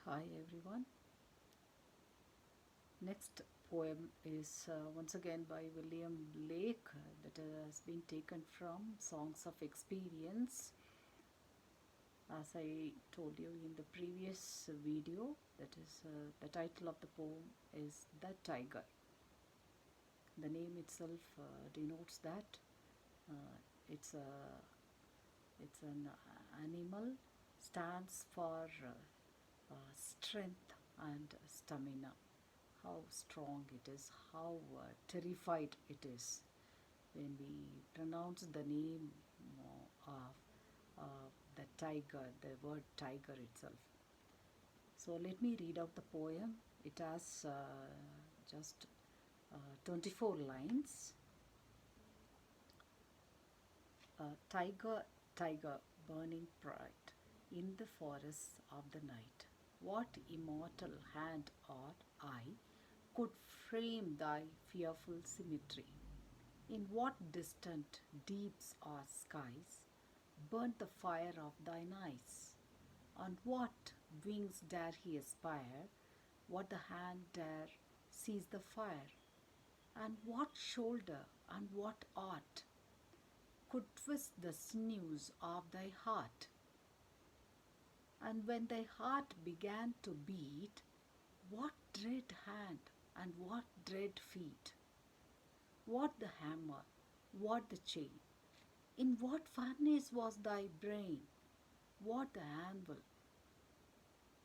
Hi everyone. Next poem is once again by William Blake that has been taken from Songs of Experience. As I told you in the previous video, that is the title of the poem is The Tiger. The name itself denotes that it's an animal, stands for strength and stamina. How strong it is, how terrified it is when we pronounce the name of the tiger, the word tiger itself. So let me read out the poem. It has just 24 lines. Tiger, tiger, burning bright in the forests of the night, what immortal hand or eye could frame thy fearful symmetry? In what distant deeps or skies burnt the fire of thine eyes? On what wings dare he aspire? What the hand dare seize the fire? And what shoulder and what art could twist the sinews of thy heart? And when thy heart began to beat, what dread hand and what dread feet? What the hammer? What the chain? In what furnace was thy brain? What the anvil?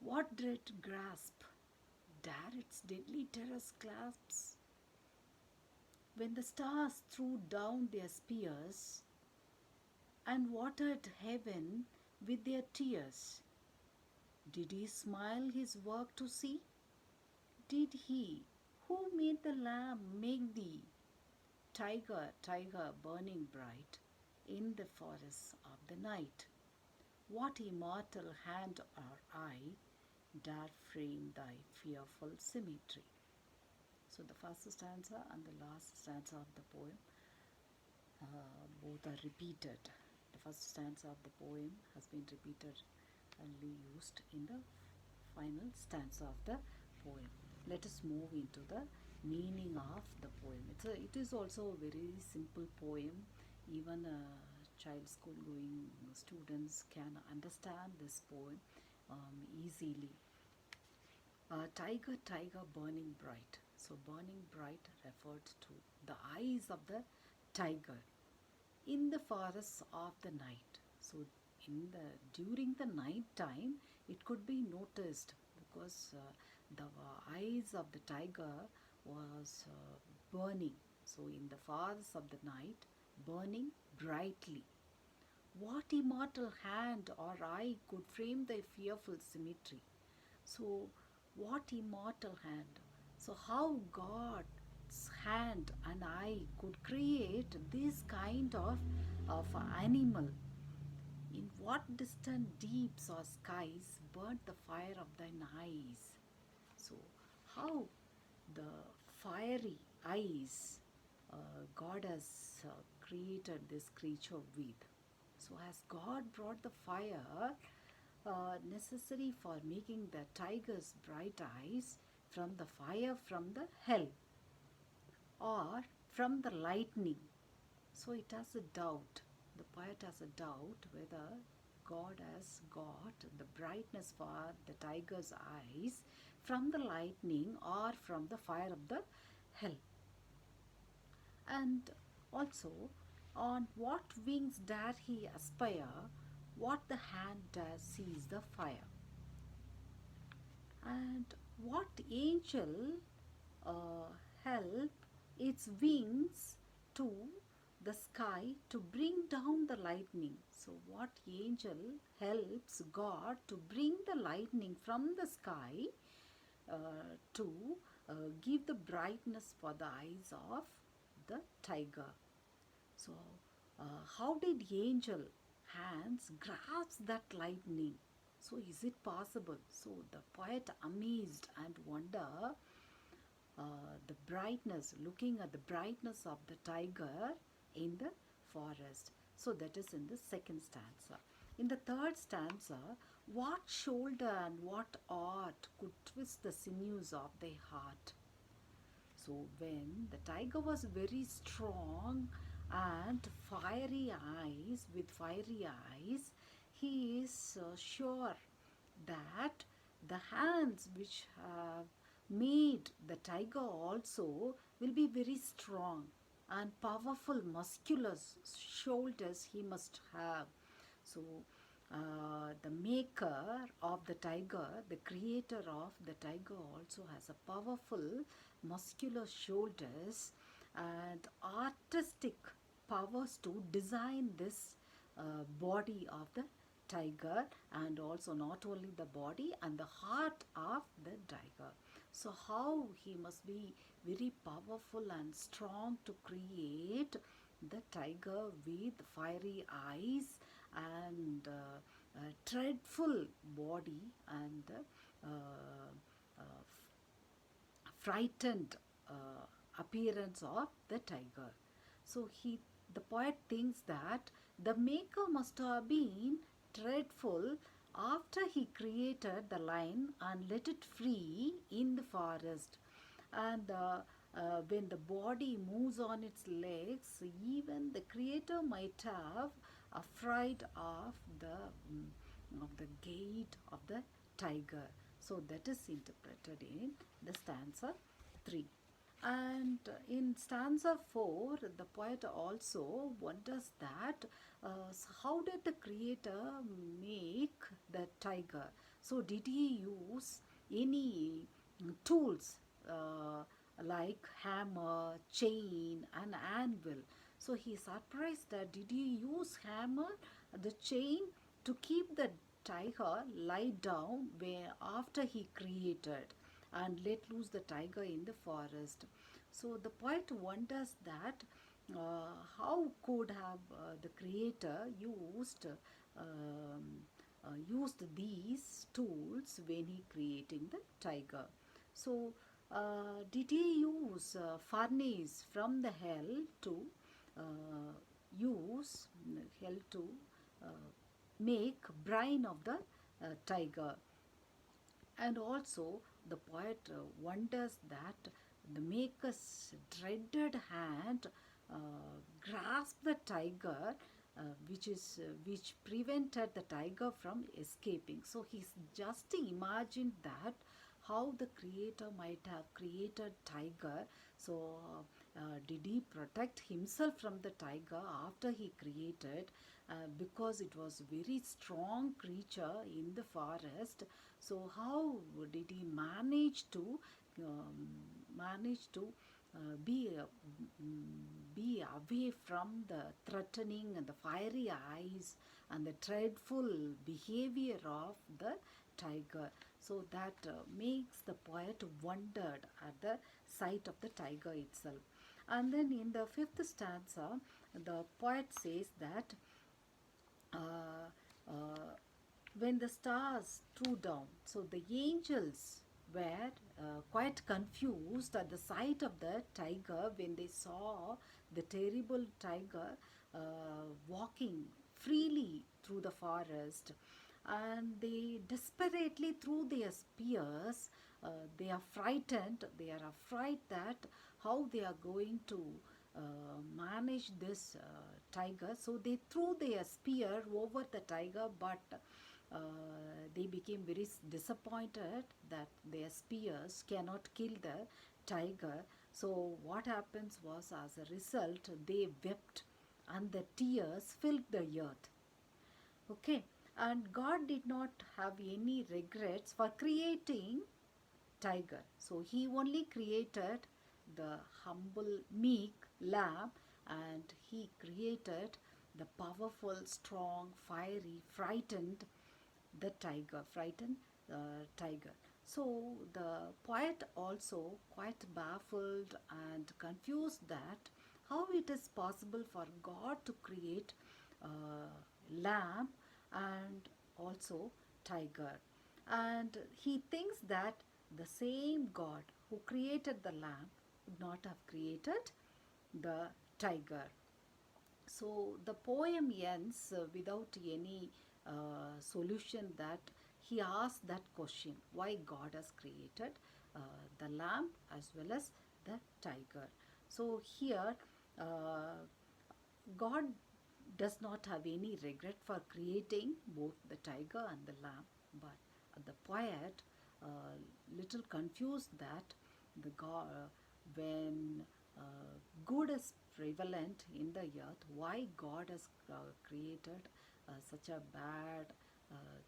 What dread grasp? Dare its deadly terrors clasps? When the stars threw down their spears and watered heaven with their tears, did he smile his work to see? Did he, who made the lamb, make thee? Tiger, tiger, burning bright in the forests of the night, what immortal hand or eye dare frame thy fearful symmetry? So the first stanza and the last stanza of the poem both are repeated. The first stanza of the poem has been repeated and used in the final stanza of the poem. Let us move into the meaning of the poem. It is also a very simple poem. Even child school going students can understand this poem easily. Tiger, tiger, burning bright. So burning bright referred to the eyes of the tiger in the forests of the night. So during the night time it could be noticed because the eyes of the tiger was burning. So in the forests of the night, burning brightly. What immortal hand or eye could frame thy fearful symmetry? So what immortal hand? So how God's hand and eye could create this kind of animal? In what distant deeps or skies burnt the fire of thine eyes? So how the fiery eyes God has created this creature with. So has God brought the fire necessary for making the tiger's bright eyes from the fire from the hell or from the lightning? So it has a doubt. The poet has a doubt whether God has got the brightness for the tiger's eyes from the lightning or from the fire of the hell. And also, on what wings dare he aspire? What the hand dare seize the fire? And what angel help its wings to the sky to bring down the lightning? So what angel helps God to bring the lightning from the sky to give the brightness for the eyes of the tiger? So how did angel hands grasp that lightning? So is it possible? So the poet amazed and wonder the brightness, looking at the brightness of the tiger in the forest. So that is in the second stanza. In the third stanza, What shoulder and what art could twist the sinews of their heart? So, when the tiger was very strong and fiery eyes, he is sure that the hands which have made the tiger also will be very strong and powerful, musculous shoulders he must have. So, the maker of the tiger, the creator of the tiger, also has a powerful, muscular shoulders and artistic powers to design this body of the tiger, and also not only the body and the heart of the tiger. So, how he must be very powerful and strong to create the tiger with fiery eyes and dreadful body and frightened appearance of the tiger. So the poet thinks that the maker must have been dreadful after he created the lion and let it free in the forest. And when the body moves on its legs, even the creator might have afraid of the gait of the tiger. So that is interpreted in the stanza 3. And in stanza 4, the poet also wonders that how did the creator make the tiger? So, did he use any tools like hammer, chain, and anvil? So, he is surprised that did he use hammer, the chain to keep the tiger lie down where after he created and let loose the tiger in the forest. So the poet wonders that how could have the creator used these tools when he creating the tiger. So did he use furnace from the hell to uh, use hell to uh, make brine of the tiger? And also, the poet wonders that the maker's dreaded hand uh, grasped the tiger, which prevented the tiger from escaping. So he's just imagined that how the creator might have created tiger. So did he protect himself from the tiger after he created? Because it was very strong creature in the forest. So how did he manage to uh, be uh, be away from the threatening and the fiery eyes and the dreadful behavior of the tiger? So that makes the poet wondered at the sight of the tiger itself. And then in the fifth stanza, the poet says that uh, uh, when the stars threw down, so the angels were quite confused at the sight of the tiger when they saw the terrible tiger walking freely through the forest, and they desperately threw their spears. They are frightened, they are afraid that how they are going to manage this tiger. So they threw their spear over the tiger, but uh, they became very disappointed that their spears cannot kill the tiger. So what happens was, as a result, they wept and the tears filled the earth. Okay, and God did not have any regrets for creating tiger. So he only created the humble, meek lamb, and he created the powerful, strong, fiery, frightened tiger. So the poet also quite baffled and confused that how it is possible for God to create lamb and also tiger. And he thinks that the same God who created the lamb would not have created the tiger. So the poem ends without any solution that he asked that question why God has created the lamb as well as the tiger. So here, God does not have any regret for creating both the tiger and the lamb, but the poet little confused that the God, when good is prevalent in the earth, why God has created such a bad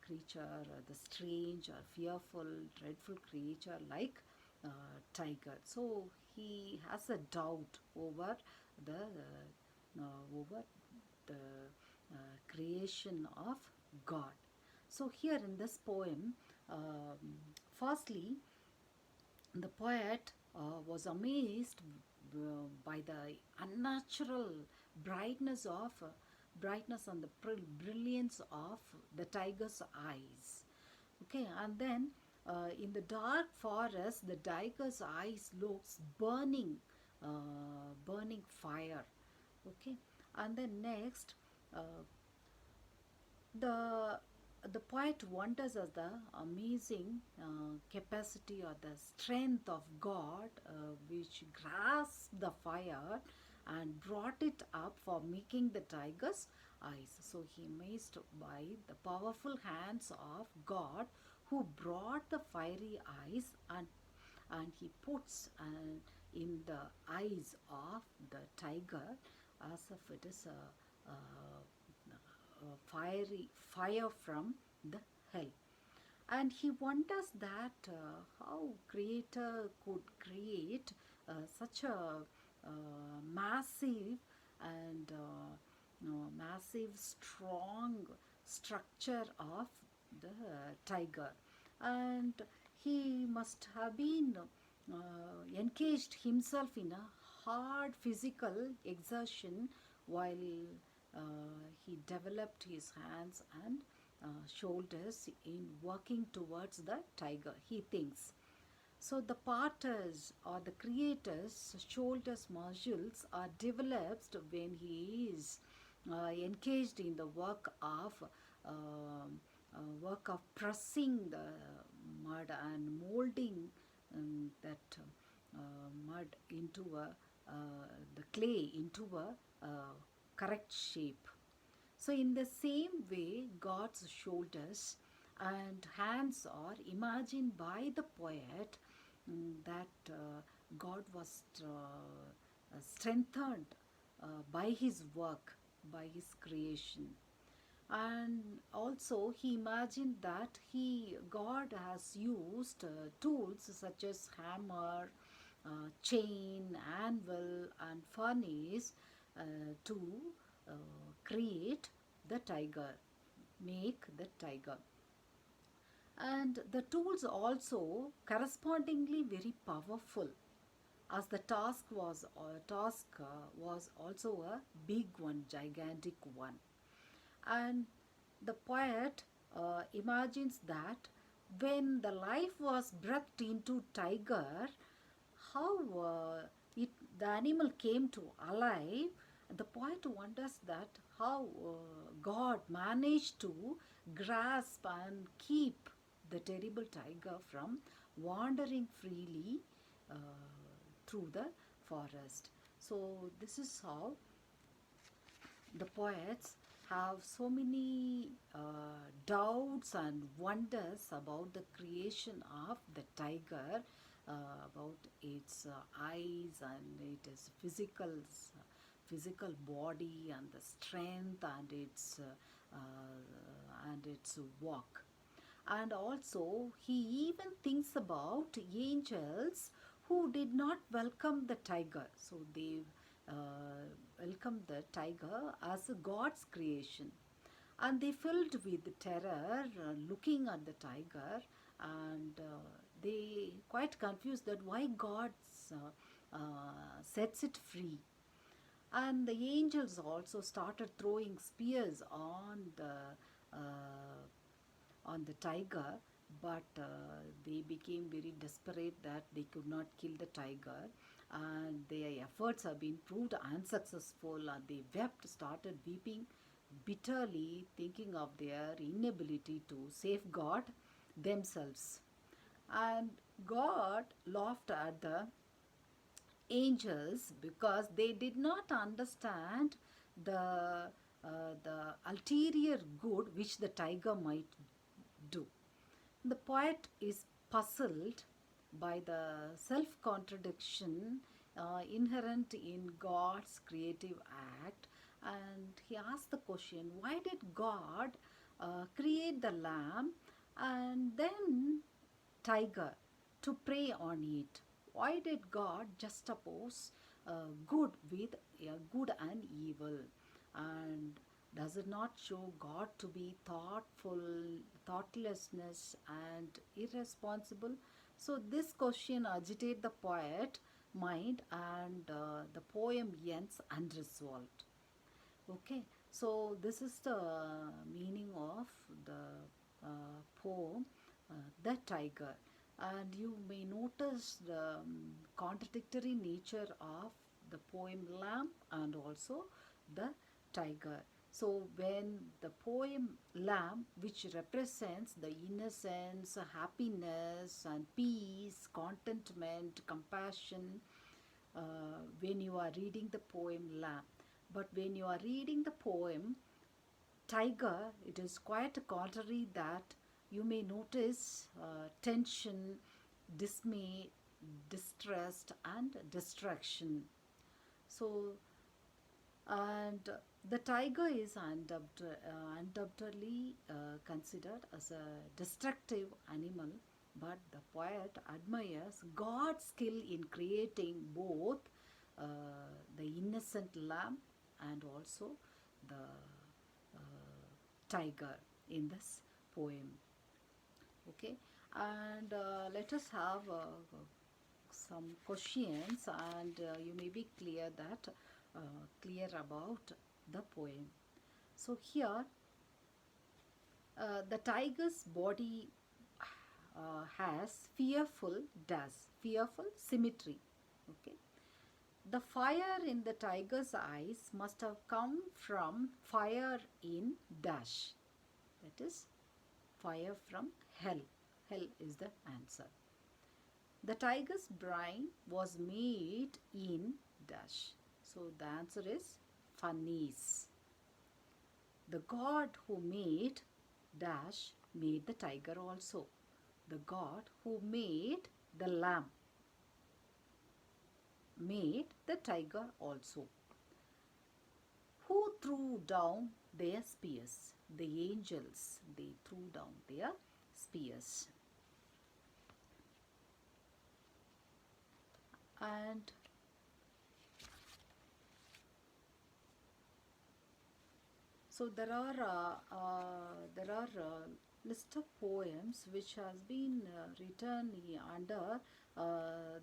creature, the strange or fearful, dreadful creature like tiger. So he has a doubt over the creation of God. So here in this poem, firstly, the poet was amazed by the unnatural brightness of brightness and the brilliance of the tiger's eyes. Okay, and then in the dark forest, the tiger's eyes looks burning fire. Okay, and then next, the the poet wonders at the amazing capacity or the strength of God, which grasped the fire and brought it up for making the tiger's eyes. So he amazed by the powerful hands of God who brought the fiery eyes, and he puts in the eyes of the tiger as if it is a fire from the hell. And he wonders that how creator could create such a massive and massive strong structure of the tiger, and he must have been engaged himself in a hard physical exertion while he developed his hands and shoulders in working towards the tiger, he thinks. So the parters or the creator's shoulders muscles are developed when he is engaged in the work of pressing the mud and molding that mud into the clay into a correct shape. So, in the same way, God's shoulders and hands are imagined by the poet, that God was strengthened by his work, by his creation. And also he imagined that God has used tools such as hammer, chain, anvil, and furnace to uh, create the tiger, make the tiger. And the tools also correspondingly very powerful, as the task was also a big one, gigantic one. And the poet imagines that when the life was breathed into tiger, how it the animal came to alive. The poet wonders that how God managed to grasp and keep the terrible tiger from wandering freely uh, through the forest. So this is how the poets have so many doubts and wonders about the creation of the tiger, about its eyes and its physical body and the strength and its walk. And also he even thinks about angels who did not welcome the tiger. So they welcomed the tiger as a God's creation, and they filled with terror looking at the tiger, and they quite confused that why God sets it free. And the angels also started throwing spears on the tiger, but they became very desperate that they could not kill the tiger, and their efforts have been proved unsuccessful, and they started weeping bitterly, thinking of their inability to safeguard themselves. And God laughed at the angels because they did not understand the the ulterior good which the tiger might do. The poet is puzzled by the self contradiction inherent in God's creative act, and he asks the question, why did God create the lamb and then tiger to prey on it? Why did God juxtapose good with good and evil? And does it not show God to be thoughtful, thoughtlessness, and irresponsible? So this question agitates the poet mind, and the poem ends unresolved. Okay, so this is the meaning of the poem, The Tiger. And you may notice the contradictory nature of the poem Lamb and also the tiger. So, when the poem Lamb, which represents the innocence, happiness, and peace, contentment, compassion, when you are reading the poem Lamb. But when you are reading the poem Tiger, it is quite contrary that you may notice tension, dismay, distress, and distraction. So, and the tiger is undoubtedly considered as a destructive animal, but the poet admires God's skill in creating both uh, the innocent lamb and also the tiger in this poem. Okay, and let us have some questions, and you may be clear about the poem. So here, the tiger's body has fearful symmetry. Okay, the fire in the tiger's eyes must have come from fire in dash. That is fire from hell. Hell is the answer. The tiger's brain was made in dash. So the answer is funnies. The god who made dash made the tiger also. The god who made the lamb made the tiger also. Who threw down their spears? The angels, they threw down their spears. And so there are list of poems which has been written under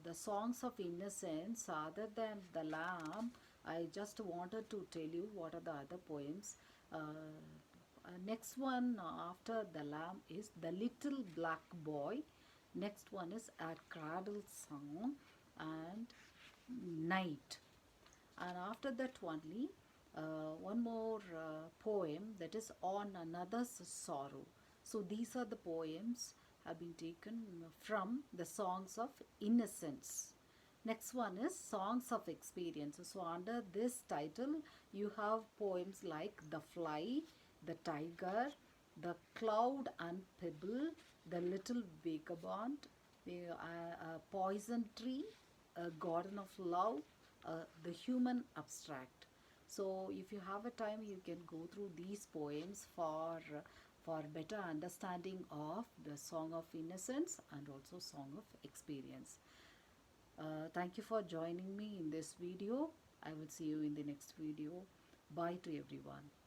the songs of innocence. Other than the lamb, I just wanted to tell you what are the other poems. Next one after the lamb is the little black boy. Next one is a cradle song and night. And after that only one more poem, that is on another's sorrow. So these are the poems have been taken from the songs of innocence. Next one is songs of experience. So under this title you have poems like the fly, the tiger, the cloud and pebble, the little vagabond, poison tree, a garden of love, the human abstract. So if you have a time, you can go through these poems for better understanding of the Song of Innocence and also Song of Experience. Thank you for joining me in this video. I will see you in the next video. Bye to everyone.